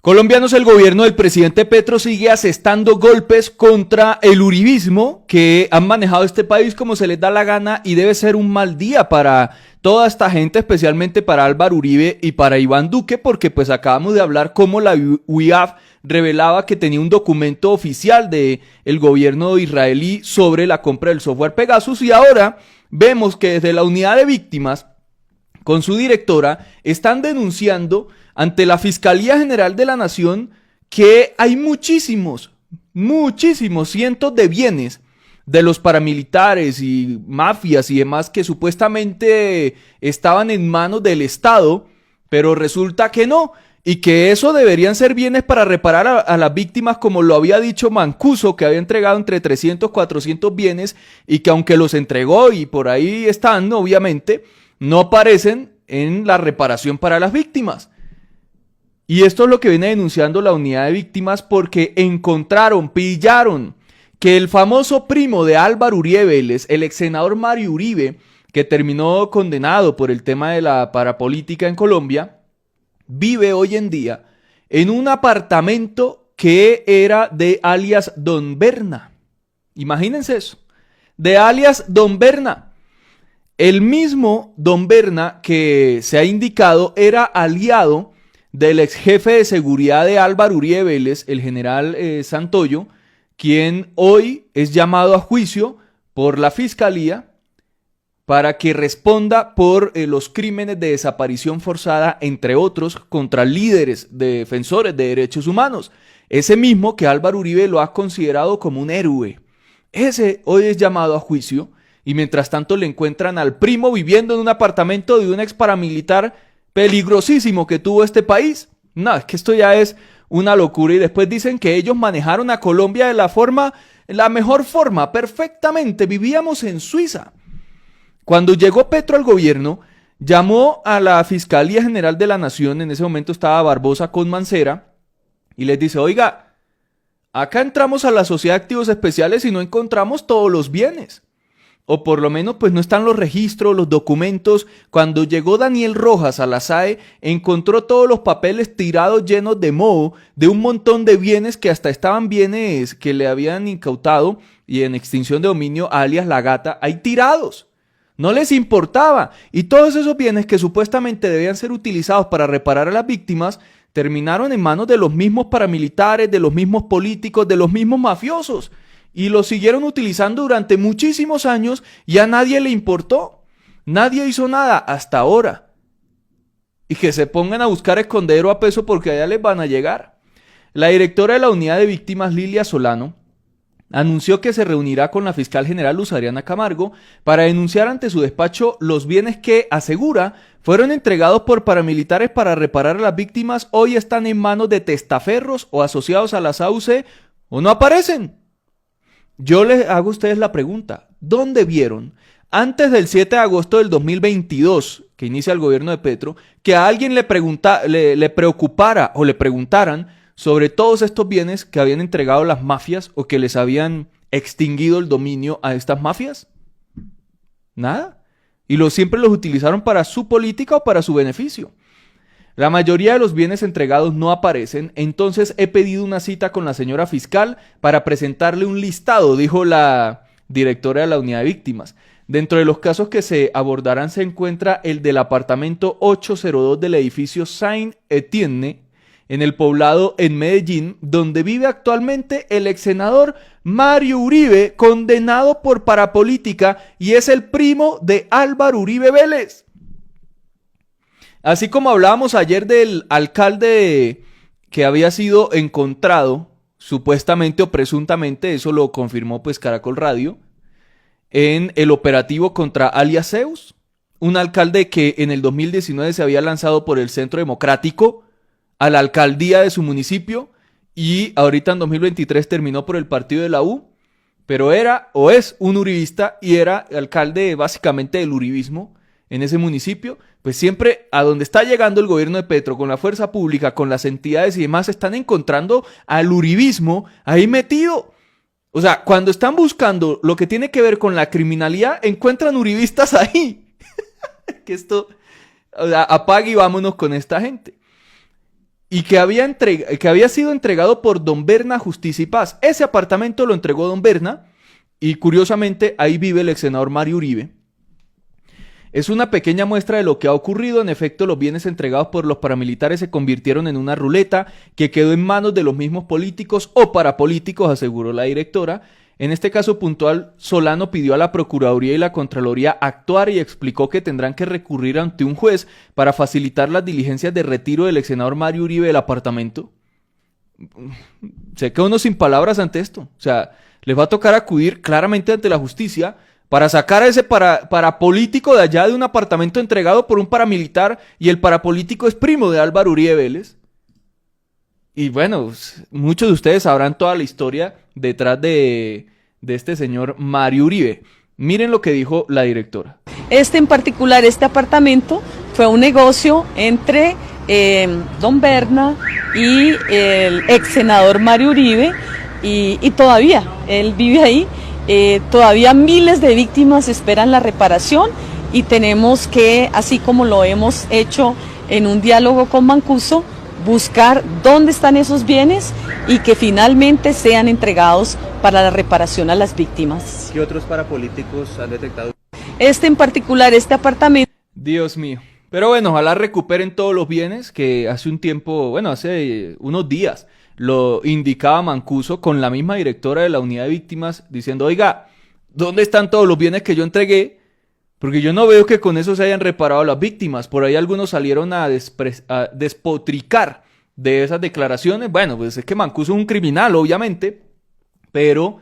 Colombianos, el gobierno del presidente Petro sigue asestando golpes contra el uribismo que han manejado este país como se les da la gana, y debe ser un mal día para toda esta gente, especialmente para Álvaro Uribe y para Iván Duque, porque pues acabamos de hablar cómo la UIAF revelaba que tenía un documento oficial del gobierno israelí sobre la compra del software Pegasus, y ahora vemos que desde la unidad de víctimas, con su directora, están denunciando ante la Fiscalía General de la Nación que hay muchísimos, cientos de bienes de los paramilitares y mafias y demás que supuestamente estaban en manos del Estado, pero resulta que no, y que eso deberían ser bienes para reparar a las víctimas, como lo había dicho Mancuso, que había entregado entre 300 y 400 bienes, y que aunque los entregó y por ahí están, obviamente, no aparecen en la reparación para las víctimas. Y esto es lo que viene denunciando la unidad de víctimas, porque pillaron que el famoso primo de Álvaro Uribe Vélez, el ex senador Mario Uribe, que terminó condenado por el tema de la parapolítica en Colombia, vive hoy en día en un apartamento que era de alias Don Berna. Imagínense eso, de alias Don Berna. El mismo Don Berna que se ha indicado era aliado del ex jefe de seguridad de Álvaro Uribe Vélez, el general Santoyo, quien hoy es llamado a juicio por la Fiscalía para que responda por los crímenes de desaparición forzada, entre otros, contra líderes defensores de derechos humanos. Ese mismo que Álvaro Uribe lo ha considerado como un héroe. Ese hoy es llamado a juicio, y mientras tanto le encuentran al primo viviendo en un apartamento de un ex paramilitar peligrosísimo que tuvo este país. No, es que esto ya es una locura. Y después dicen que ellos manejaron a Colombia de la mejor forma, perfectamente. Vivíamos en Suiza. Cuando llegó Petro al gobierno, llamó a la Fiscalía General de la Nación, en ese momento estaba Barbosa con Mancera, y les dice: oiga, acá entramos a la Sociedad de Activos Especiales y no encontramos todos los bienes. O por lo menos pues no están los registros, los documentos. Cuando llegó Daniel Rojas a la SAE, encontró todos los papeles tirados llenos de moho, de un montón de bienes que hasta estaban bienes que le habían incautado y en extinción de dominio alias La Gata, ahí tirados. No les importaba. Y todos esos bienes que supuestamente debían ser utilizados para reparar a las víctimas, terminaron en manos de los mismos paramilitares, de los mismos políticos, de los mismos mafiosos. Y lo siguieron utilizando durante muchísimos años y a nadie le importó. Nadie hizo nada hasta ahora. Y que se pongan a buscar escondedero a peso porque allá les van a llegar. La directora de la unidad de víctimas, Lilia Solano, anunció que se reunirá con la fiscal general Luz Ariana Camargo para denunciar ante su despacho los bienes que, asegura, fueron entregados por paramilitares para reparar a las víctimas. Hoy están en manos de testaferros o asociados a la SAUC o no aparecen. Yo les hago a ustedes la pregunta: ¿dónde vieron antes del 7 de agosto del 2022, que inicia el gobierno de Petro, que a alguien le preocupara o le preguntaran sobre todos estos bienes que habían entregado las mafias o que les habían extinguido el dominio a estas mafias? Nada. Y siempre los utilizaron para su política o para su beneficio. La mayoría de los bienes entregados no aparecen, entonces he pedido una cita con la señora fiscal para presentarle un listado, dijo la directora de la unidad de víctimas. Dentro de los casos que se abordarán se encuentra el del apartamento 802 del edificio Saint-Etienne, en el Poblado, en Medellín, donde vive actualmente el ex senador Mario Uribe, condenado por parapolítica, y es el primo de Álvaro Uribe Vélez. Así como hablábamos ayer del alcalde que había sido encontrado, supuestamente o presuntamente, eso lo confirmó pues Caracol Radio, en el operativo contra alias Zeus, un alcalde que en el 2019 se había lanzado por el Centro Democrático a la alcaldía de su municipio y ahorita en 2023 terminó por el partido de la U, pero era o es un uribista y era alcalde básicamente del uribismo en ese municipio. Pues siempre a donde está llegando el gobierno de Petro, con la fuerza pública, con las entidades y demás, están encontrando al uribismo ahí metido. O sea, cuando están buscando lo que tiene que ver con la criminalidad, encuentran uribistas ahí. Que esto, o sea, apague y vámonos con esta gente. y que había sido entregado por Don Berna Justicia y Paz. Ese apartamento lo entregó Don Berna y curiosamente ahí vive el ex senador Mario Uribe. Es una pequeña muestra de lo que ha ocurrido. En efecto, los bienes entregados por los paramilitares se convirtieron en una ruleta que quedó en manos de los mismos políticos o parapolíticos, aseguró la directora. En este caso puntual, Solano pidió a la Procuraduría y la Contraloría actuar y explicó que tendrán que recurrir ante un juez para facilitar las diligencias de retiro del ex senador Mario Uribe del apartamento. Se queda uno sin palabras ante esto. O sea, les va a tocar acudir claramente ante la justicia para sacar a ese parapolítico de allá de un apartamento entregado por un paramilitar, y el parapolítico es primo de Álvaro Uribe Vélez. Y bueno, muchos de ustedes sabrán toda la historia detrás de este señor Mario Uribe. Miren lo que dijo la directora. En particular, este apartamento fue un negocio entre Don Berna y el ex senador Mario Uribe, y todavía él vive ahí. Todavía miles de víctimas esperan la reparación, y tenemos que, así como lo hemos hecho en un diálogo con Mancuso, buscar dónde están esos bienes y que finalmente sean entregados para la reparación a las víctimas. ¿Qué otros parapolíticos han detectado? En particular, este apartamento. Dios mío. Pero bueno, ojalá recuperen todos los bienes que hace un tiempo, bueno, hace unos días, lo indicaba Mancuso con la misma directora de la unidad de víctimas diciendo, oiga, ¿dónde están todos los bienes que yo entregué? Porque yo no veo que con eso se hayan reparado las víctimas. Por ahí algunos salieron a despotricar de esas declaraciones. Bueno, pues es que Mancuso es un criminal, obviamente, pero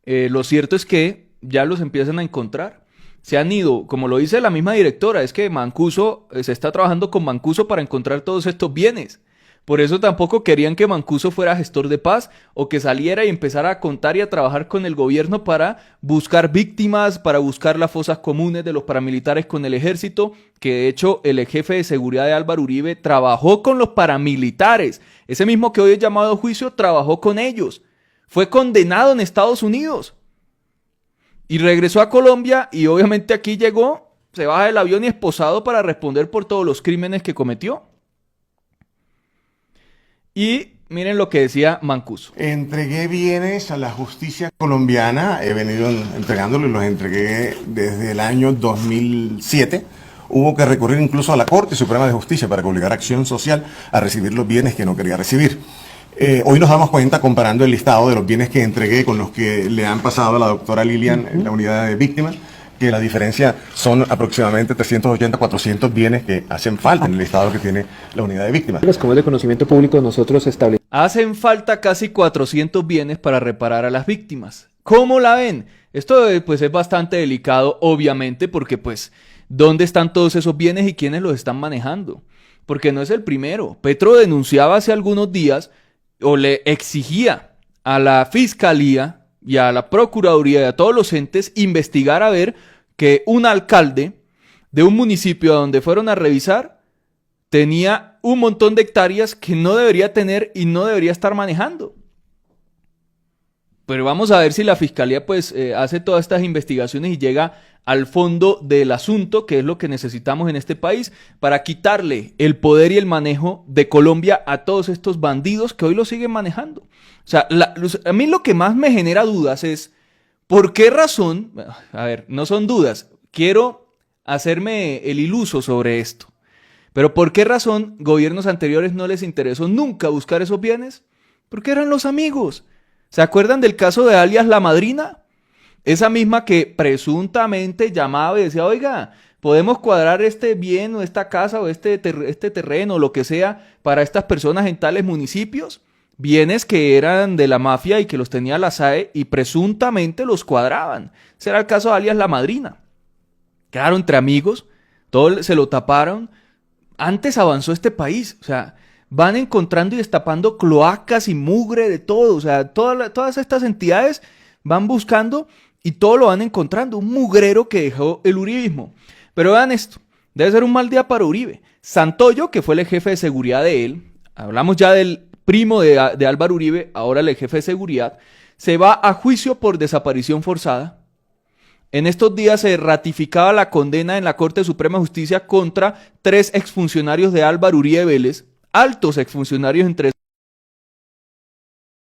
lo cierto es que ya los empiezan a encontrar. Se han ido, como lo dice la misma directora, es que Mancuso, se está trabajando con Mancuso para encontrar todos estos bienes. Por eso tampoco querían que Mancuso fuera gestor de paz o que saliera y empezara a contar y a trabajar con el gobierno para buscar víctimas, para buscar las fosas comunes de los paramilitares con el ejército, que de hecho el jefe de seguridad de Álvaro Uribe trabajó con los paramilitares. Ese mismo que hoy es llamado a juicio trabajó con ellos. Fue condenado en Estados Unidos y regresó a Colombia, y obviamente aquí llegó, se baja del avión y esposado para responder por todos los crímenes que cometió. Y miren lo que decía Mancuso. Entregué bienes a la justicia colombiana, he venido entregándolos, los entregué desde el año 2007. Hubo que recurrir incluso a la Corte Suprema de Justicia para obligar a Acción Social a recibir los bienes que no quería recibir. Hoy nos damos cuenta, comparando el listado de los bienes que entregué con los que le han pasado a la doctora Lilian en la unidad de víctimas, que la diferencia son aproximadamente 380, 400 bienes que hacen falta en el listado que tiene la unidad de víctimas. Como es de conocimiento público, nosotros establecemos. Hacen falta casi 400 bienes para reparar a las víctimas. ¿Cómo la ven? Esto pues es bastante delicado, obviamente, porque pues, ¿dónde están todos esos bienes y quiénes los están manejando? Porque no es el primero. Petro denunciaba hace algunos días, o le exigía a la Fiscalía y a la Procuraduría y a todos los entes investigar a ver que un alcalde de un municipio a donde fueron a revisar tenía un montón de hectáreas que no debería tener y no debería estar manejando. Pero vamos a ver si la Fiscalía pues hace todas estas investigaciones y llega al fondo del asunto, que es lo que necesitamos en este país, para quitarle el poder y el manejo de Colombia a todos estos bandidos que hoy lo siguen manejando. O sea, a mí lo que más me genera dudas es, ¿por qué razón? A ver, no son dudas, quiero hacerme el iluso sobre esto. Pero ¿por qué razón gobiernos anteriores no les interesó nunca buscar esos bienes? Porque eran los amigos. ¿Se acuerdan del caso de alias La Madrina? Esa misma que presuntamente llamaba y decía, oiga, podemos cuadrar este bien o esta casa o este terreno o lo que sea para estas personas en tales municipios. Bienes que eran de la mafia y que los tenía la SAE y presuntamente los cuadraban. Ese era el caso de alias La Madrina. Claro, entre amigos, todo se lo taparon. Antes avanzó este país, o sea, van encontrando y destapando cloacas y mugre de todo, o sea, todas estas entidades van buscando y todo lo van encontrando, un mugrero que dejó el uribismo. Pero vean esto, debe ser un mal día para Uribe. Santoyo, que fue el jefe de seguridad de él, hablamos ya del primo de Álvaro Uribe, ahora el jefe de seguridad, se va a juicio por desaparición forzada. En estos días se ratificaba la condena en la Corte Suprema de Justicia contra 3 exfuncionarios de Álvaro Uribe Vélez, altos exfuncionarios, entre